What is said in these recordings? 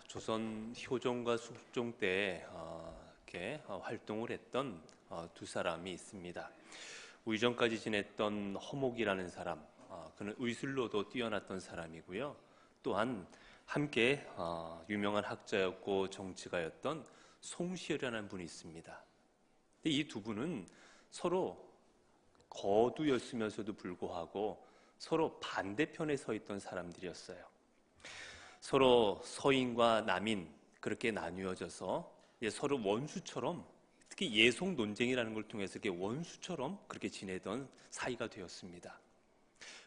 조선 효종과 숙종 때 이렇게 활동을 했던 두 사람이 있습니다. 의전까지 지냈던 허목이라는 사람, 그는 의술로도 뛰어났던 사람이고요. 또한 함께 유명한 학자였고 정치가였던 송시열이라는 분이 있습니다. 이 두 분은 서로 거두였으면서도 불구하고 서로 반대편에 서 있던 사람들이었어요. 서로 서인과 남인 그렇게 나뉘어져서 서로 원수처럼, 특히 예속 논쟁이라는 걸 통해서 이렇게 원수처럼 그렇게 지내던 사이가 되었습니다.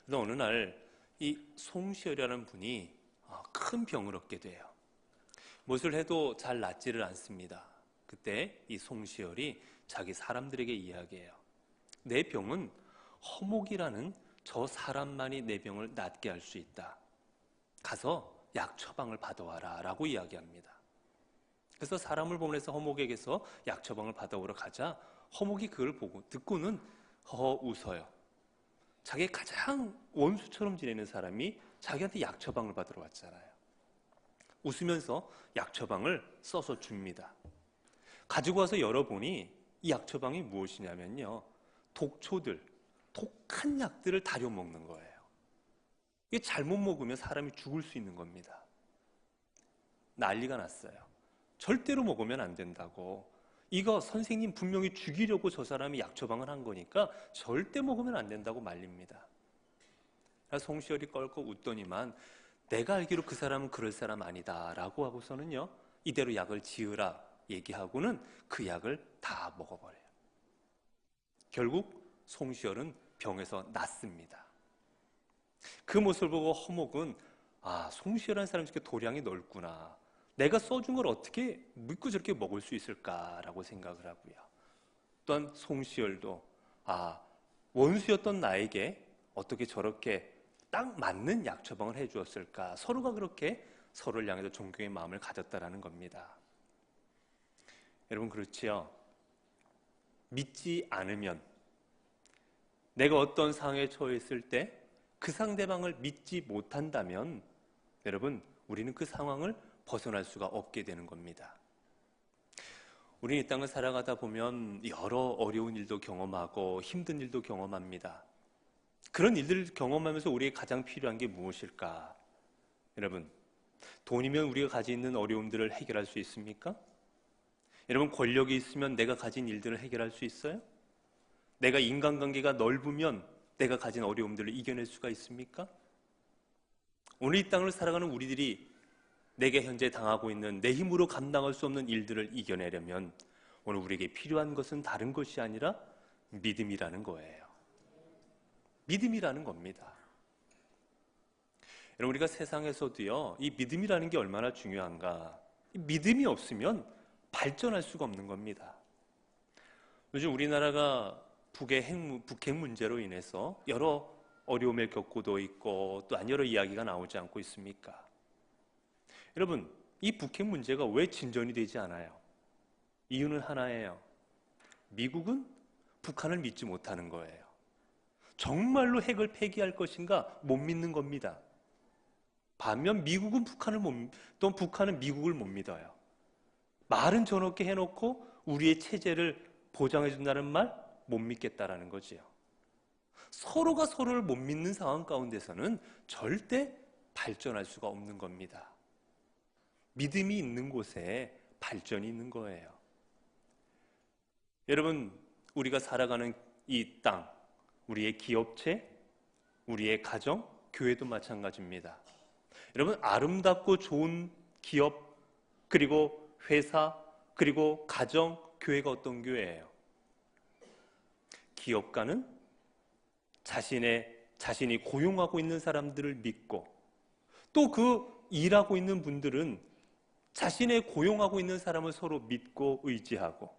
그런데 어느 날 이 송시열이라는 분이 큰 병을 얻게 돼요. 무엇을 해도 잘 낫지를 않습니다. 그때 이 송시열이 자기 사람들에게 이야기해요. 내 병은 허목이라는 저 사람만이 내 병을 낫게 할 수 있다. 가서 약 처방을 받아와라 라고 이야기합니다. 그래서 사람을 보내서 허목에게서 약 처방을 받아오러 가자 허목이 그걸 보고 듣고는 허허 웃어요. 자기 가장 원수처럼 지내는 사람이 자기한테 약 처방을 받으러 왔잖아요. 웃으면서 약 처방을 써서 줍니다. 가지고 와서 열어보니 이 약 처방이 무엇이냐면요, 독초들, 독한 약들을 다려 먹는 거예요. 이게 잘못 먹으면 사람이 죽을 수 있는 겁니다. 난리가 났어요. 절대로 먹으면 안 된다고. 이거 선생님 분명히 죽이려고 저 사람이 약 처방을 한 거니까 절대 먹으면 안 된다고 말립니다. 송시열이 껄껄 웃더니만 내가 알기로 그 사람은 그럴 사람 아니다 라고 하고서는요, 이대로 약을 지으라 얘기하고는 그 약을 다 먹어버려요. 결국 송시열은 병에서 낫습니다. 그 모습을 보고 허목은 송시열이라는 사람이 저렇게 도량이 넓구나, 내가 써준 걸 어떻게 믿고 저렇게 먹을 수 있을까라고 생각을 하고요. 또한 송시열도 원수였던 나에게 어떻게 저렇게 딱 맞는 약 처방을 해주었을까, 서로가 그렇게 서로를 향해서 존경의 마음을 가졌다라는 겁니다. 여러분, 그렇지요? 믿지 않으면, 내가 어떤 상황에 처했을 때 그 상대방을 믿지 못한다면 여러분, 우리는 그 상황을 벗어날 수가 없게 되는 겁니다. 우리는 이 땅을 살아가다 보면 여러 어려운 일도 경험하고 힘든 일도 경험합니다. 그런 일들을 경험하면서 우리에게 가장 필요한 게 무엇일까? 여러분, 돈이면 우리가 가지고 있는 어려움들을 해결할 수 있습니까? 여러분, 권력이 있으면 내가 가진 일들을 해결할 수 있어요? 내가 인간관계가 넓으면 내가 가진 어려움들을 이겨낼 수가 있습니까? 오늘 이 땅을 살아가는 우리들이 내게 현재 당하고 있는 내 힘으로 감당할 수 없는 일들을 이겨내려면 오늘 우리에게 필요한 것은 다른 것이 아니라 믿음이라는 거예요. 믿음이라는 겁니다. 여러분, 우리가 세상에서도요, 이 믿음이라는 게 얼마나 중요한가. 이 믿음이 없으면 발전할 수가 없는 겁니다. 요즘 우리나라가 북핵 문제로 인해서 여러 어려움을 겪고도 있고 또한 여러 이야기가 나오지 않고 있습니까? 여러분, 이 북핵 문제가 왜 진전이 되지 않아요? 이유는 하나예요. 미국은 북한을 믿지 못하는 거예요. 정말로 핵을 폐기할 것인가 못 믿는 겁니다. 반면 미국은 또 북한은 미국을 못 믿어요. 말은 저렇게 해놓고 우리의 체제를 보장해 준다는 말 못 믿겠다라는 거지요. 서로가 서로를 못 믿는 상황 가운데서는 절대 발전할 수가 없는 겁니다. 믿음이 있는 곳에 발전이 있는 거예요. 여러분, 우리가 살아가는 이 땅, 우리의 기업체, 우리의 가정, 교회도 마찬가지입니다. 여러분, 아름답고 좋은 기업, 그리고 회사, 그리고 가정, 교회가 어떤 교회예요? 기업가는 자신이 고용하고 있는 사람들을 믿고, 또 그 일하고 있는 분들은 자신의 고용하고 있는 사람을 서로 믿고 의지하고,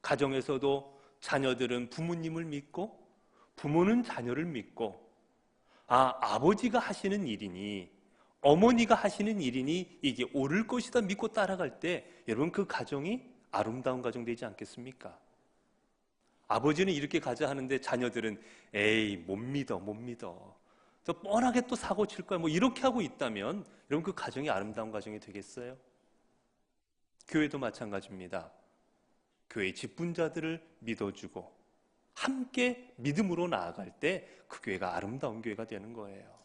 가정에서도 자녀들은 부모님을 믿고 부모는 자녀를 믿고, 아버지가 하시는 일이니 어머니가 하시는 일이니 이게 옳을 것이다 믿고 따라갈 때 여러분, 그 가정이 아름다운 가정 되지 않겠습니까? 아버지는 이렇게 가자 하는데 자녀들은 에이 못 믿어 또 뻔하게 또 사고 칠 거야. 뭐 이렇게 하고 있다면 여러분 그 가정이 아름다운 가정이 되겠어요? 교회도 마찬가지입니다. 교회의 직분자들을 믿어주고 함께 믿음으로 나아갈 때 그 교회가 아름다운 교회가 되는 거예요.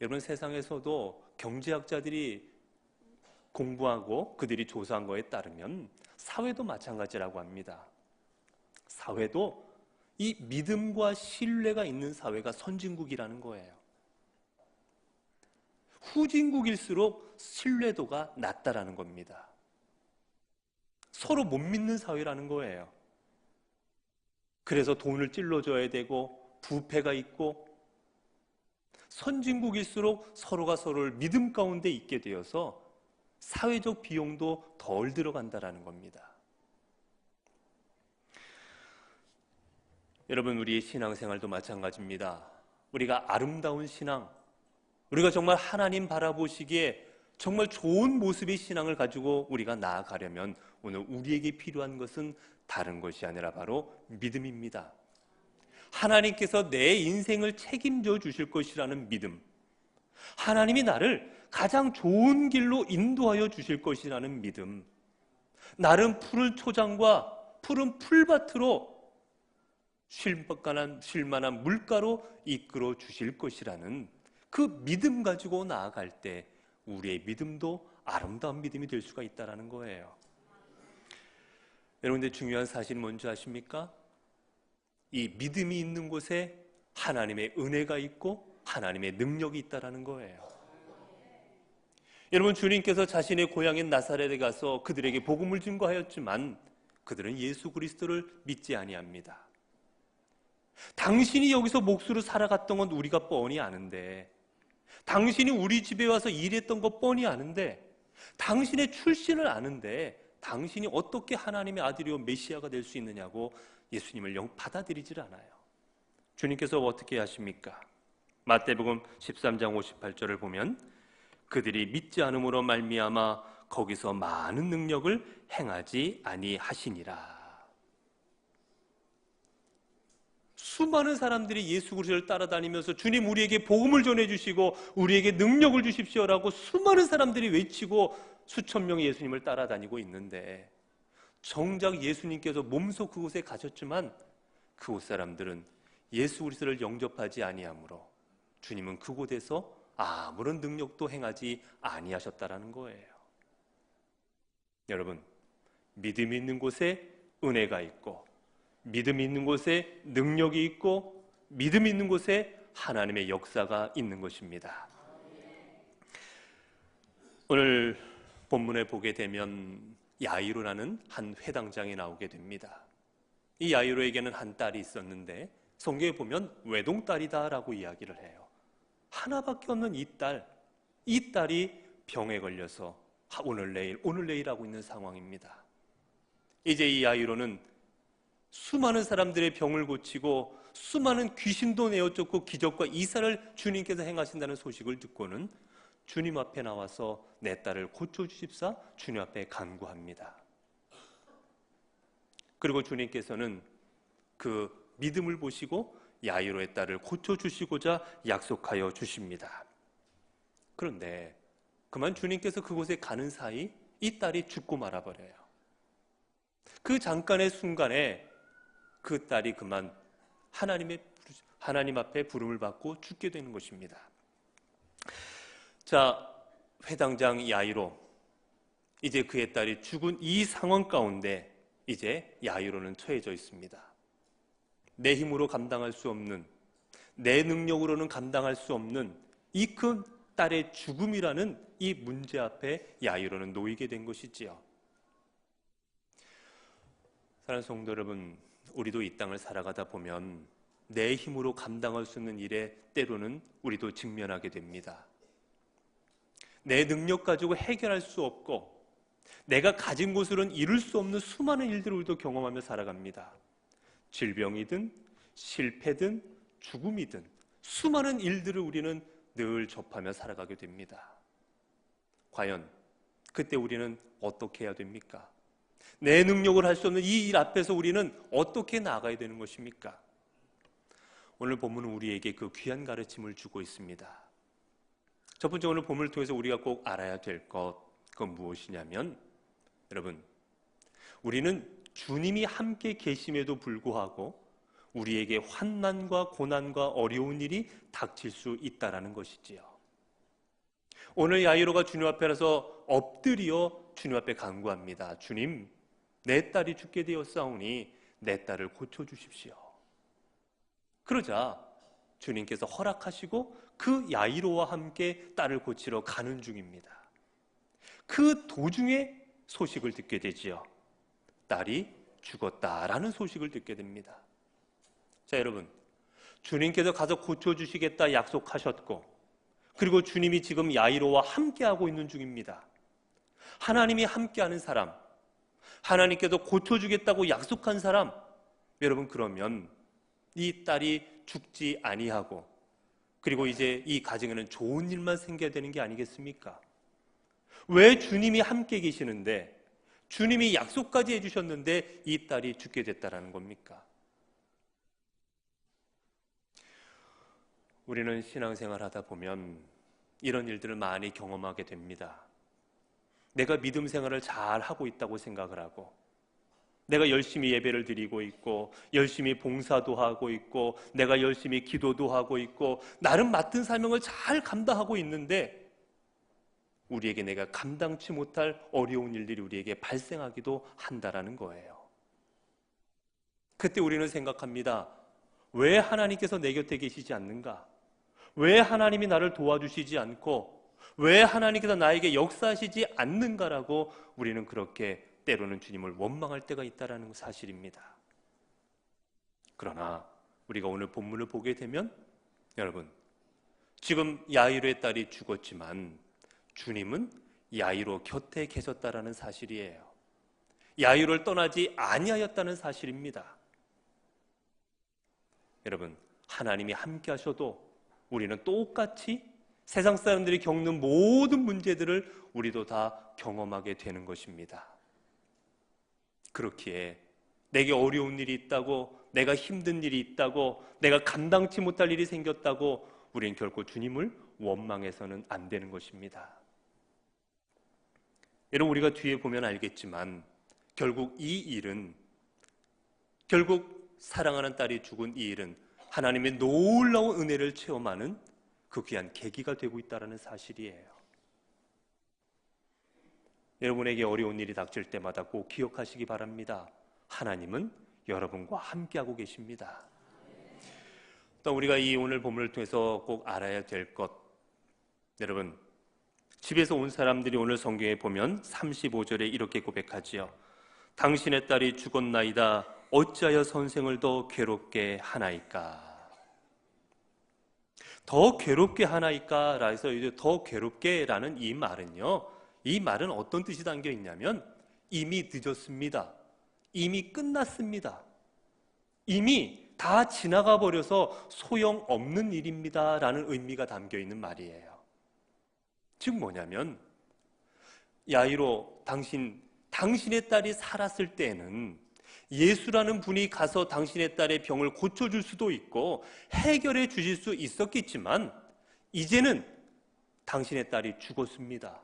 여러분 세상에서도 경제학자들이 공부하고 그들이 조사한 거에 따르면 사회도 마찬가지라고 합니다. 사회도 이 믿음과 신뢰가 있는 사회가 선진국이라는 거예요. 후진국일수록 신뢰도가 낮다라는 겁니다. 서로 못 믿는 사회라는 거예요. 그래서 돈을 찔러줘야 되고 부패가 있고, 선진국일수록 서로가 서로를 믿음 가운데 있게 되어서 사회적 비용도 덜 들어간다라는 겁니다. 여러분 우리의 신앙생활도 마찬가지입니다. 우리가 아름다운 신앙, 우리가 정말 하나님 바라보시기에 정말 좋은 모습의 신앙을 가지고 우리가 나아가려면 오늘 우리에게 필요한 것은 다른 것이 아니라 바로 믿음입니다. 하나님께서 내 인생을 책임져 주실 것이라는 믿음, 하나님이 나를 가장 좋은 길로 인도하여 주실 것이라는 믿음, 나름 푸른 초장과 푸른 풀밭으로 쉴만한 물가로 이끌어 주실 것이라는 그 믿음 가지고 나아갈 때 우리의 믿음도 아름다운 믿음이 될 수가 있다는 거예요. 여러분들 중요한 사실이 뭔지 아십니까? 이 믿음이 있는 곳에 하나님의 은혜가 있고 하나님의 능력이 있다는 거예요. 여러분 주님께서 자신의 고향인 나사렛에 가서 그들에게 복음을 증거하였지만 그들은 예수 그리스도를 믿지 아니합니다. 당신이 여기서 목수로 살아갔던 건 우리가 뻔히 아는데, 당신이 우리 집에 와서 일했던 거 뻔히 아는데, 당신의 출신을 아는데 당신이 어떻게 하나님의 아들이요 메시아가 될 수 있느냐고 예수님을 영 받아들이질 않아요. 주님께서 어떻게 하십니까? 마태복음 13장 58절을 보면 그들이 믿지 않음으로 말미암아 거기서 많은 능력을 행하지 아니하시니라. 수많은 사람들이 예수 그리스도를 따라다니면서 주님 우리에게 복음을 전해주시고 우리에게 능력을 주십시오라고 수많은 사람들이 외치고 수천 명의 예수님을 따라다니고 있는데, 정작 예수님께서 몸소 그곳에 가셨지만 그곳 사람들은 예수 그리스도를 영접하지 아니하므로 주님은 그곳에서 아무런 능력도 행하지 아니하셨다라는 거예요. 여러분, 믿음이 있는 곳에 은혜가 있고, 믿음이 있는 곳에 능력이 있고, 믿음이 있는 곳에 하나님의 역사가 있는 것입니다. 오늘 본문에 보게 되면 야이로라는 한 회당장이 나오게 됩니다. 이 야이로에게는 한 딸이 있었는데 성경에 보면 외동딸이다라고 이야기를 해요. 하나밖에 없는 이 딸이 병에 걸려서 오늘 내일 하고 있는 상황입니다. 이제 이 야이로는 수많은 사람들의 병을 고치고 수많은 귀신도 내어쫓고 기적과 이사를 주님께서 행하신다는 소식을 듣고는 주님 앞에 나와서 내 딸을 고쳐주십사 주님 앞에 간구합니다. 그리고 주님께서는 그 믿음을 보시고 야이로의 딸을 고쳐주시고자 약속하여 주십니다. 그런데 그만 주님께서 그곳에 가는 사이 이 딸이 죽고 말아버려요. 그 잠깐의 순간에 그 딸이 그만 하나님 앞에 부름을 받고 죽게 되는 것입니다. 자, 회당장 야이로, 이제 그의 딸이 죽은 이 상황 가운데 이제 야이로는 처해져 있습니다. 내 힘으로 감당할 수 없는, 내 능력으로는 감당할 수 없는 이 큰 딸의 죽음이라는 이 문제 앞에 야이로는 놓이게 된 것이지요. 사랑하는 성도 여러분, 우리도 이 땅을 살아가다 보면 내 힘으로 감당할 수 있는 일에 때로는 우리도 직면하게 됩니다. 내 능력 가지고 해결할 수 없고 내가 가진 것으로는 이룰 수 없는 수많은 일들을 우리도 경험하며 살아갑니다. 질병이든 실패든 죽음이든 수많은 일들을 우리는 늘 접하며 살아가게 됩니다. 과연 그때 우리는 어떻게 해야 됩니까? 내 능력을 할 수 없는 이 일 앞에서 우리는 어떻게 나아가야 되는 것입니까? 오늘 본문은 우리에게 그 귀한 가르침을 주고 있습니다. 첫 번째, 오늘 본문을 통해서 우리가 꼭 알아야 될 것, 그건 무엇이냐면, 여러분, 우리는 주님이 함께 계심에도 불구하고 우리에게 환난과 고난과 어려운 일이 닥칠 수 있다라는 것이지요. 오늘 야이로가 주님 앞에 나서 엎드려 주님 앞에 간구합니다. 주님, 내 딸이 죽게 되었사오니 내 딸을 고쳐주십시오. 그러자 주님께서 허락하시고 그 야이로와 함께 딸을 고치러 가는 중입니다. 그 도중에 소식을 듣게 되지요. 딸이 죽었다라는 소식을 듣게 됩니다. 자, 여러분, 주님께서 가서 고쳐주시겠다 약속하셨고, 그리고 주님이 지금 야이로와 함께하고 있는 중입니다. 하나님이 함께하는 사람, 하나님께서 고쳐주겠다고 약속한 사람, 여러분, 그러면 이 딸이 죽지 아니하고, 그리고 이제 이 가정에는 좋은 일만 생겨야 되는 게 아니겠습니까? 왜 주님이 함께 계시는데, 주님이 약속까지 해주셨는데 이 딸이 죽게 됐다라는 겁니까? 우리는 신앙생활 하다 보면 이런 일들을 많이 경험하게 됩니다. 내가 믿음 생활을 잘 하고 있다고 생각을 하고, 내가 열심히 예배를 드리고 있고, 열심히 봉사도 하고 있고, 내가 열심히 기도도 하고 있고, 나름 맡은 사명을 잘 감당하고 있는데 우리에게 내가 감당치 못할 어려운 일들이 우리에게 발생하기도 한다라는 거예요. 그때 우리는 생각합니다. 왜 하나님께서 내 곁에 계시지 않는가? 왜 하나님이 나를 도와주시지 않고, 왜 하나님께서 나에게 역사하시지 않는가라고 우리는 그렇게 때로는 주님을 원망할 때가 있다는 사실입니다. 그러나 우리가 오늘 본문을 보게 되면, 여러분, 지금 야이로의 딸이 죽었지만 주님은 야이로 곁에 계셨다라는 사실이에요. 야이로를 떠나지 아니하였다는 사실입니다. 여러분, 하나님이 함께 하셔도 우리는 똑같이 세상 사람들이 겪는 모든 문제들을 우리도 다 경험하게 되는 것입니다. 그렇기에 내게 어려운 일이 있다고, 내가 힘든 일이 있다고, 내가 감당치 못할 일이 생겼다고 우리는 결코 주님을 원망해서는 안 되는 것입니다. 여러분, 우리가 뒤에 보면 알겠지만 결국 이 일은, 결국 사랑하는 딸이 죽은 이 일은 하나님의 놀라운 은혜를 체험하는 그 귀한 계기가 되고 있다는 사실이에요. 여러분에게 어려운 일이 닥칠 때마다 꼭 기억하시기 바랍니다. 하나님은 여러분과 함께하고 계십니다. 또 우리가 이 오늘 본문을 통해서 꼭 알아야 될 것, 여러분, 집에서 온 사람들이 오늘 성경에 보면 35절에 이렇게 고백하지요. 당신의 딸이 죽었나이다. 어찌하여 선생을 더 괴롭게 하나이까? 더 괴롭게 하나이까? 라해서 이제 더 괴롭게라는 이 말은요, 이 말은 어떤 뜻이 담겨 있냐면 이미 늦었습니다. 이미 끝났습니다. 이미 다 지나가 버려서 소용없는 일입니다 라는 의미가 담겨 있는 말이에요. 즉 뭐냐면, 야이로, 당신의 딸이 살았을 때에는 예수라는 분이 가서 당신의 딸의 병을 고쳐줄 수도 있고 해결해 주실 수 있었겠지만, 이제는 당신의 딸이 죽었습니다.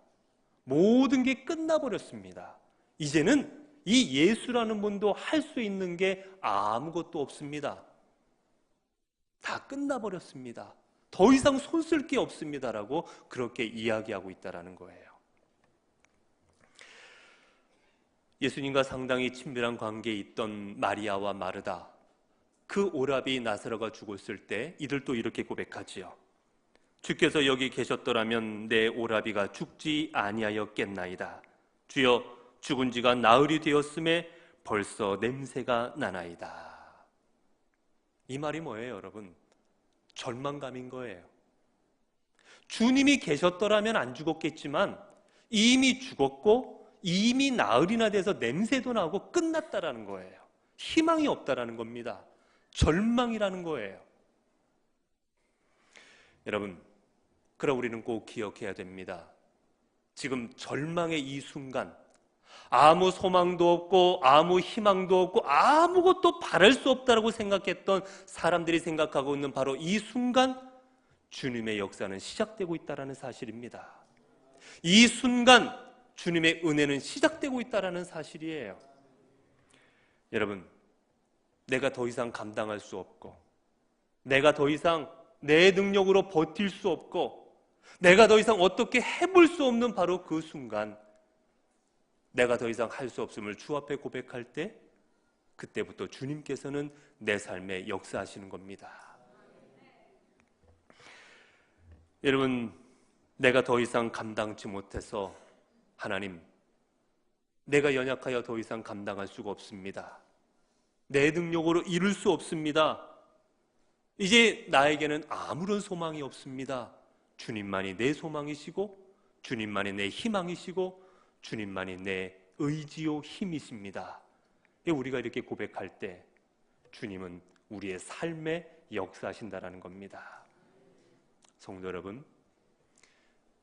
모든 게 끝나버렸습니다. 이제는 이 예수라는 분도 할 수 있는 게 아무것도 없습니다. 다 끝나버렸습니다. 더 이상 손 쓸 게 없습니다라고 그렇게 이야기하고 있다는 거예요. 예수님과 상당히 친밀한 관계에 있던 마리아와 마르다, 그 오라비 나사로가 죽었을 때 이들도 이렇게 고백하지요. 주께서 여기 계셨더라면 내 오라비가 죽지 아니하였겠나이다. 주여, 죽은 지가 나흘이 되었음에 벌써 냄새가 나나이다. 이 말이 뭐예요, 여러분? 절망감인 거예요. 주님이 계셨더라면 안 죽었겠지만 이미 죽었고 이미 나흘이나 돼서 냄새도 나고 끝났다라는 거예요. 희망이 없다라는 겁니다. 절망이라는 거예요. 여러분, 그럼 우리는 꼭 기억해야 됩니다. 지금 절망의 이 순간, 아무 소망도 없고 아무 희망도 없고 아무것도 바랄 수 없다라고 생각했던 사람들이 생각하고 있는 바로 이 순간 주님의 역사는 시작되고 있다는 사실입니다. 이 순간 주님의 은혜는 시작되고 있다는 사실이에요. 여러분, 내가 더 이상 감당할 수 없고, 내가 더 이상 내 능력으로 버틸 수 없고, 내가 더 이상 어떻게 해볼 수 없는 바로 그 순간, 내가 더 이상 할 수 없음을 주 앞에 고백할 때, 그때부터 주님께서는 내 삶에 역사하시는 겁니다. 여러분, 내가 더 이상 감당치 못해서 하나님, 내가 연약하여 더 이상 감당할 수가 없습니다. 내 능력으로 이룰 수 없습니다. 이제 나에게는 아무런 소망이 없습니다. 주님만이 내 소망이시고 주님만이 내 희망이시고 주님만이 내 의지요 힘이십니다. 우리가 이렇게 고백할 때 주님은 우리의 삶에 역사하신다라는 겁니다. 성도 여러분,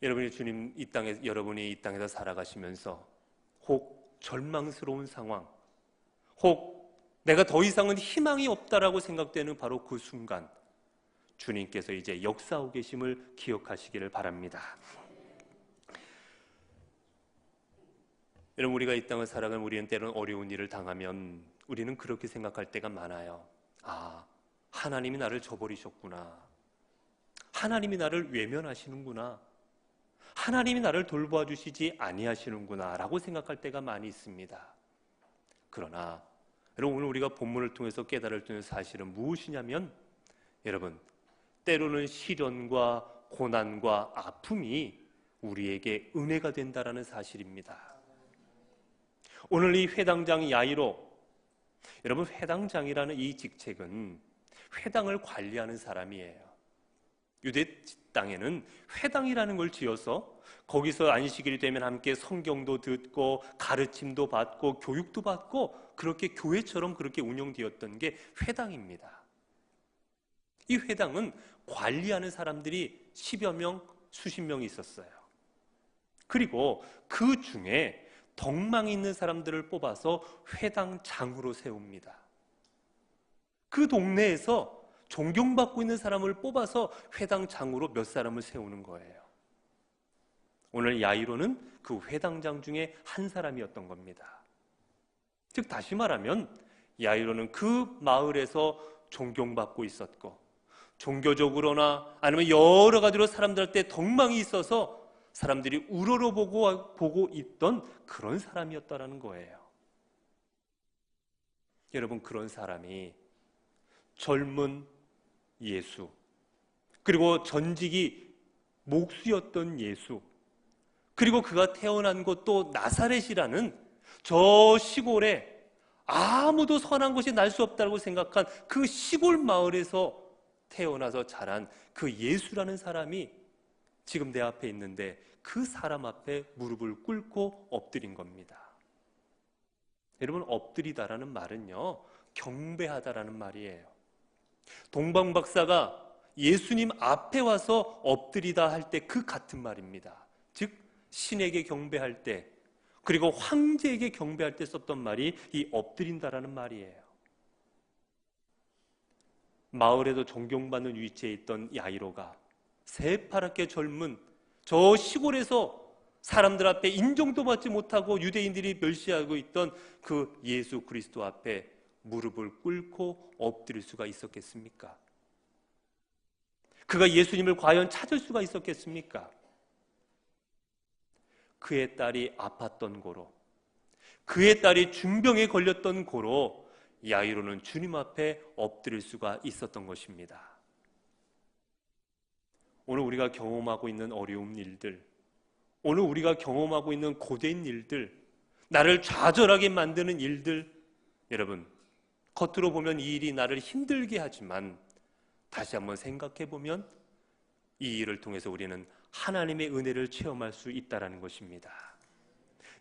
여러분이 이 땅에서 살아가시면서 혹 절망스러운 상황, 혹 내가 더 이상은 희망이 없다라고 생각되는 바로 그 순간 주님께서 이제 역사하고 계심을 기억하시기를 바랍니다. 여러분, 우리가 이 땅을 살아가면 우리는 때로는 어려운 일을 당하면 우리는 그렇게 생각할 때가 많아요. 아, 하나님이 나를 저버리셨구나. 하나님이 나를 외면하시는구나. 하나님이 나를 돌보아 주시지 아니하시는구나 라고 생각할 때가 많이 있습니다. 그러나 여러분, 오늘 우리가 본문을 통해서 깨달을 수 있는 사실은 무엇이냐면, 여러분, 때로는 시련과 고난과 아픔이 우리에게 은혜가 된다라는 사실입니다. 오늘 이 회당장 야이로, 여러분, 회당장이라는 이 직책은 회당을 관리하는 사람이에요. 유대 땅에는 회당이라는 걸 지어서 거기서 안식일이 되면 함께 성경도 듣고 가르침도 받고 교육도 받고 그렇게 교회처럼 그렇게 운영되었던 게 회당입니다. 이 회당은 관리하는 사람들이 10여 명, 수십 명이 있었어요. 그리고 그 중에 덕망이 있는 사람들을 뽑아서 회당장으로 세웁니다. 그 동네에서 존경받고 있는 사람을 뽑아서 회당장으로 몇 사람을 세우는 거예요. 오늘 야이로는 그 회당장 중에 한 사람이었던 겁니다. 즉 다시 말하면 야이로는 그 마을에서 존경받고 있었고, 종교적으로나 아니면 여러 가지로 사람들한테 덕망이 있어서 사람들이 우러러보고 있던 그런 사람이었다라는 거예요. 여러분, 그런 사람이 젊은 예수, 그리고 전직이 목수였던 예수, 그리고 그가 태어난 곳도 나사렛이라는 저 시골에 아무도 선한 것이 날 수 없다고 생각한 그 시골 마을에서 태어나서 자란 그 예수라는 사람이 지금 내 앞에 있는데 그 사람 앞에 무릎을 꿇고 엎드린 겁니다. 여러분, 엎드리다라는 말은요, 경배하다라는 말이에요. 동방 박사가 예수님 앞에 와서 엎드리다 할 때 그 같은 말입니다. 즉 신에게 경배할 때, 그리고 황제에게 경배할 때 썼던 말이 이 엎드린다라는 말이에요. 마을에도 존경받는 위치에 있던 야이로가 새파랗게 젊은 저 시골에서 사람들 앞에 인정도 받지 못하고 유대인들이 멸시하고 있던 그 예수 그리스도 앞에 무릎을 꿇고 엎드릴 수가 있었겠습니까? 그가 예수님을 과연 찾을 수가 있었겠습니까? 그의 딸이 아팠던 고로, 그의 딸이 중병에 걸렸던 고로 야이로는 주님 앞에 엎드릴 수가 있었던 것입니다. 오늘 우리가 경험하고 있는 어려운 일들, 오늘 우리가 경험하고 있는 고된 일들, 나를 좌절하게 만드는 일들, 여러분, 겉으로 보면 이 일이 나를 힘들게 하지만 다시 한번 생각해 보면 이 일을 통해서 우리는 하나님의 은혜를 체험할 수 있다는 것입니다.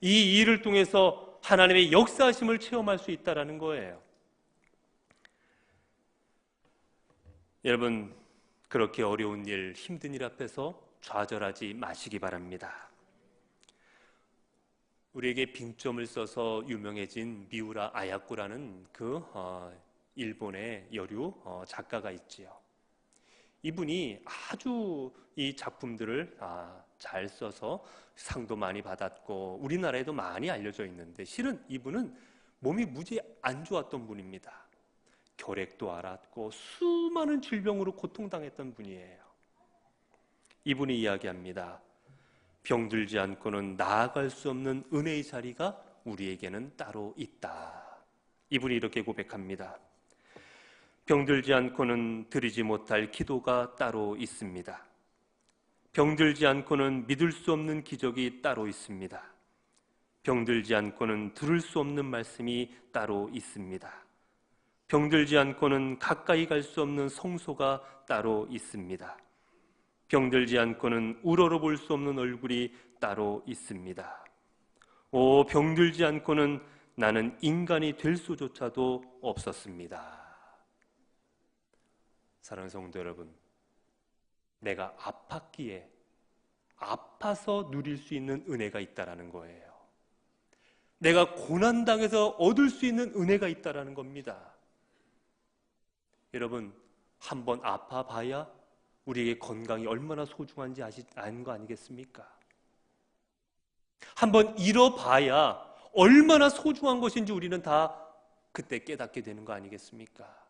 이 일을 통해서 하나님의 역사하심을 체험할 수 있다는 거예요. 여러분, 그렇게 어려운 일, 힘든 일 앞에서 좌절하지 마시기 바랍니다. 우리에게 빙점을 써서 유명해진 미우라 아야코라는 일본의 여류 작가가 있지요. 이분이 아주 이 작품들을 잘 써서 상도 많이 받았고 우리나라에도 많이 알려져 있는데, 실은 이분은 몸이 무지 안 좋았던 분입니다. 결핵도 앓았고 수많은 질병으로 고통당했던 분이에요. 이분이 이야기합니다. 병들지 않고는 나아갈 수 없는 은혜의 자리가 우리에게는 따로 있다. 이분이 이렇게 고백합니다. 병들지 않고는 드리지 못할 기도가 따로 있습니다. 병들지 않고는 믿을 수 없는 기적이 따로 있습니다. 병들지 않고는 들을 수 없는 말씀이 따로 있습니다. 병들지 않고는 가까이 갈 수 없는 성소가 따로 있습니다. 병들지 않고는 우러러볼 수 없는 얼굴이 따로 있습니다. 병들지 않고는 나는 인간이 될 수조차도 없었습니다. 사랑하는 성도 여러분, 내가 아팠기에 아파서 누릴 수 있는 은혜가 있다라는 거예요. 내가 고난당해서 얻을 수 있는 은혜가 있다라는 겁니다. 여러분, 한번 아파봐야 우리에게 건강이 얼마나 소중한지 아는 거 아니겠습니까? 한번 잃어봐야 얼마나 소중한 것인지 우리는 다 그때 깨닫게 되는 거 아니겠습니까?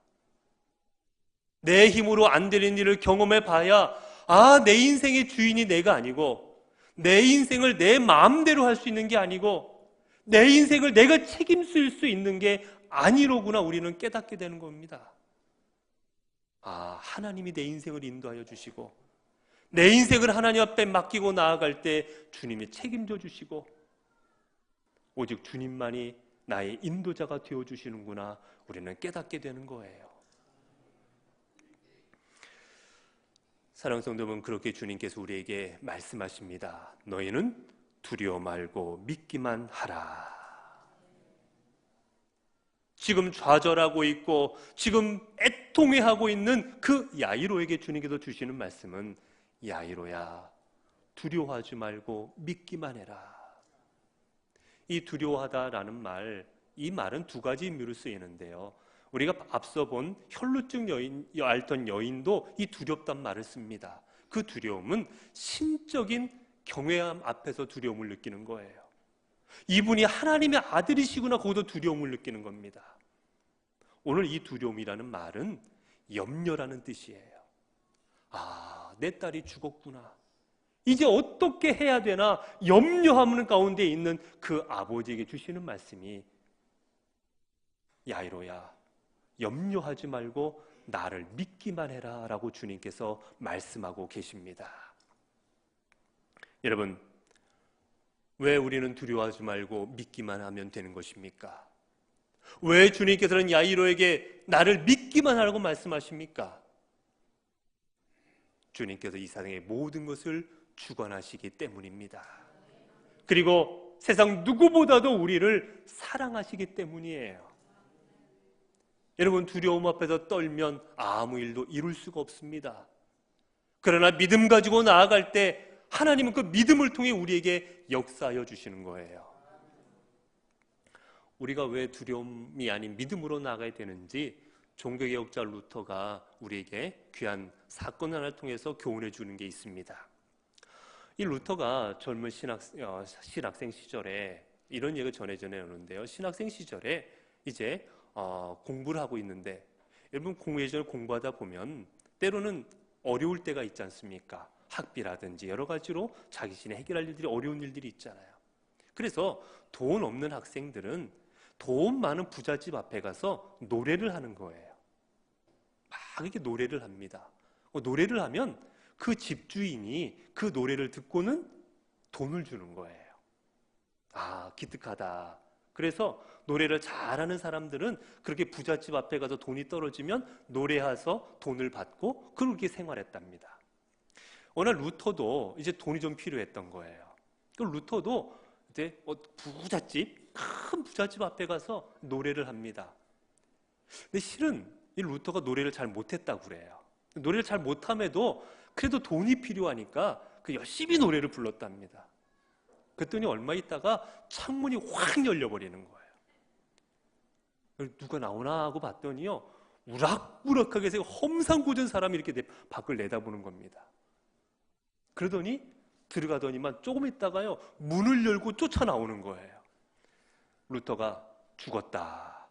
내 힘으로 안 되는 일을 경험해봐야 내 인생의 주인이 내가 아니고, 내 인생을 내 마음대로 할 수 있는 게 아니고, 내 인생을 내가 책임질 수 있는 게 아니로구나 우리는 깨닫게 되는 겁니다. 하나님이 내 인생을 인도하여 주시고, 내 인생을 하나님 앞에 맡기고 나아갈 때 주님이 책임져 주시고, 오직 주님만이 나의 인도자가 되어주시는구나 우리는 깨닫게 되는 거예요. 사랑하는 성도분, 그렇게 주님께서 우리에게 말씀하십니다. 너희는 두려워 말고 믿기만 하라. 지금 좌절하고 있고 지금 애통해하고 있는 그 야이로에게 주님께서 주시는 말씀은, 야이로야, 두려워하지 말고 믿기만 해라. 이 두려워하다라는 말, 이 말은 두 가지 의미로 쓰이는데요. 우리가 앞서 본 혈루증 앓던 여인도 이 두렵단 말을 씁니다. 그 두려움은 심적인 경외함 앞에서 두려움을 느끼는 거예요. 이분이 하나님의 아들이시구나, 거기서 두려움을 느끼는 겁니다. 오늘 이 두려움이라는 말은 염려라는 뜻이에요. 내 딸이 죽었구나, 이제 어떻게 해야 되나 염려하는 가운데 있는 그 아버지에게 주시는 말씀이, 야이로야, 염려하지 말고 나를 믿기만 해라 라고 주님께서 말씀하고 계십니다. 여러분, 왜 우리는 두려워하지 말고 믿기만 하면 되는 것입니까? 왜 주님께서는 야이로에게 나를 믿기만 하라고 말씀하십니까? 주님께서 이 세상의 모든 것을 주관하시기 때문입니다. 그리고 세상 누구보다도 우리를 사랑하시기 때문이에요. 여러분, 두려움 앞에서 떨면 아무 일도 이룰 수가 없습니다. 그러나 믿음 가지고 나아갈 때 하나님은 그 믿음을 통해 우리에게 역사하여 주시는 거예요. 우리가 왜 두려움이 아닌 믿음으로 나아가야 되는지 종교개혁자 루터가 우리에게 귀한 사건 하나를 통해서 교훈해 주는 게 있습니다. 이 루터가 젊은 신학생 시절에 이런 얘기가 전해져 오는데요. 신학생 시절에 이제 공부를 하고 있는데, 여러분, 예전에 공부하다 보면 때로는 어려울 때가 있지 않습니까? 학비라든지 여러 가지로 자기 자신이 해결할 일들이, 어려운 일들이 있잖아요. 그래서 돈 없는 학생들은 돈 많은 부잣집 앞에 가서 노래를 하는 거예요. 막 이렇게 노래를 합니다. 노래를 하면 그 집주인이 그 노래를 듣고는 돈을 주는 거예요. 기특하다. 그래서 노래를 잘하는 사람들은 그렇게 부잣집 앞에 가서 돈이 떨어지면 노래해서 돈을 받고 그렇게 생활했답니다. 어느 날 루터도 이제 돈이 좀 필요했던 거예요. 그 루터도 이제 큰 부잣집 앞에 가서 노래를 합니다. 근데 실은 이 루터가 노래를 잘 못했다고 그래요. 노래를 잘 못함에도 그래도 돈이 필요하니까 그 열심히 노래를 불렀답니다. 그랬더니 얼마 있다가 창문이 확 열려버리는 거예요. 누가 나오나 하고 봤더니요, 우락부락하게 험상궂은 사람이 이렇게 밖을 내다보는 겁니다. 그러더니 들어가더니만 조금 있다가요, 문을 열고 쫓아나오는 거예요. 루터가 죽었다.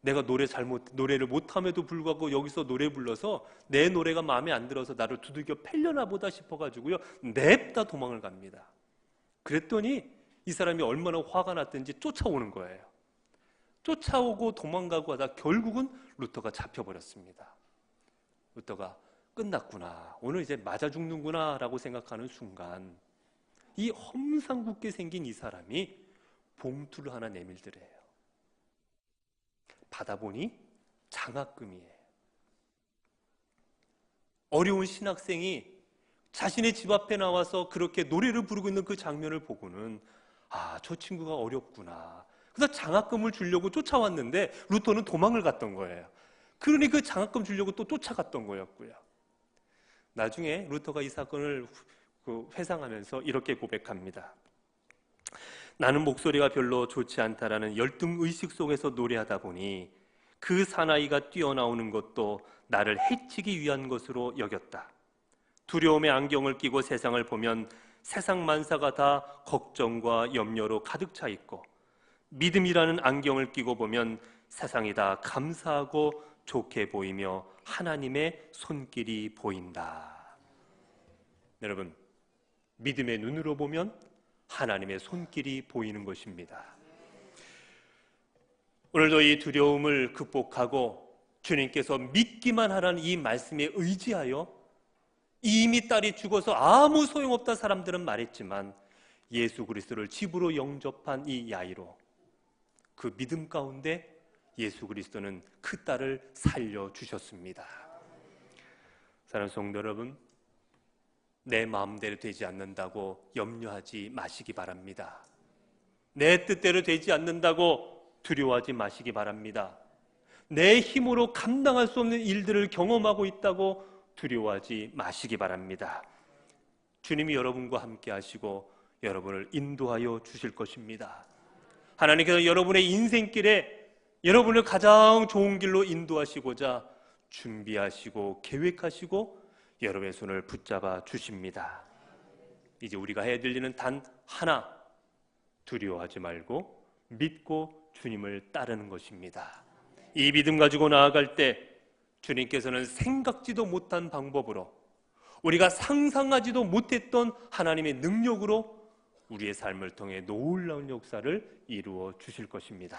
내가 노래를 못함에도 불구하고 여기서 노래 불러서 내 노래가 마음에 안 들어서 나를 두들겨 팰려나 보다 싶어가지고요, 냅다 도망을 갑니다. 그랬더니 이 사람이 얼마나 화가 났든지 쫓아오는 거예요. 쫓아오고 도망가고 하다 결국은 루터가 잡혀버렸습니다. 루터가 끝났구나, 오늘 이제 맞아 죽는구나 라고 생각하는 순간 이 험상궂게 생긴 이 사람이 봉투를 하나 내밀더래요. 받아보니 장학금이에요. 어려운 신학생이 자신의 집 앞에 나와서 그렇게 노래를 부르고 있는 그 장면을 보고는 저 친구가 어렵구나. 그래서 장학금을 주려고 쫓아왔는데 루터는 도망을 갔던 거예요. 그러니 그 장학금 주려고 또 쫓아갔던 거였고요. 나중에 루터가 이 사건을 회상하면서 이렇게 고백합니다. 나는 목소리가 별로 좋지 않다라는 열등의식 속에서 노래하다 보니 그 사나이가 뛰어나오는 것도 나를 해치기 위한 것으로 여겼다. 두려움의 안경을 끼고 세상을 보면 세상 만사가 다 걱정과 염려로 가득 차 있고, 믿음이라는 안경을 끼고 보면 세상이 다 감사하고 좋게 보이며 하나님의 손길이 보인다. 여러분, 믿음의 눈으로 보면 하나님의 손길이 보이는 것입니다. 오늘도 이 두려움을 극복하고 주님께서 믿기만 하라는 이 말씀에 의지하여 이미 딸이 죽어서 아무 소용없다 사람들은 말했지만 예수 그리스도를 집으로 영접한 이 야이로, 그 믿음 가운데 예수 그리스도는 그 딸을 살려주셨습니다. 사랑하는 성도 여러분, 내 마음대로 되지 않는다고 염려하지 마시기 바랍니다. 내 뜻대로 되지 않는다고 두려워하지 마시기 바랍니다. 내 힘으로 감당할 수 없는 일들을 경험하고 있다고 두려워하지 마시기 바랍니다. 주님이 여러분과 함께 하시고 여러분을 인도하여 주실 것입니다. 하나님께서 여러분의 인생길에 여러분을 가장 좋은 길로 인도하시고자 준비하시고 계획하시고 여러분의 손을 붙잡아 주십니다. 이제 우리가 해야 될 일은 단 하나, 두려워하지 말고 믿고 주님을 따르는 것입니다. 이 믿음 가지고 나아갈 때 주님께서는 생각지도 못한 방법으로, 우리가 상상하지도 못했던 하나님의 능력으로 우리의 삶을 통해 놀라운 역사를 이루어 주실 것입니다.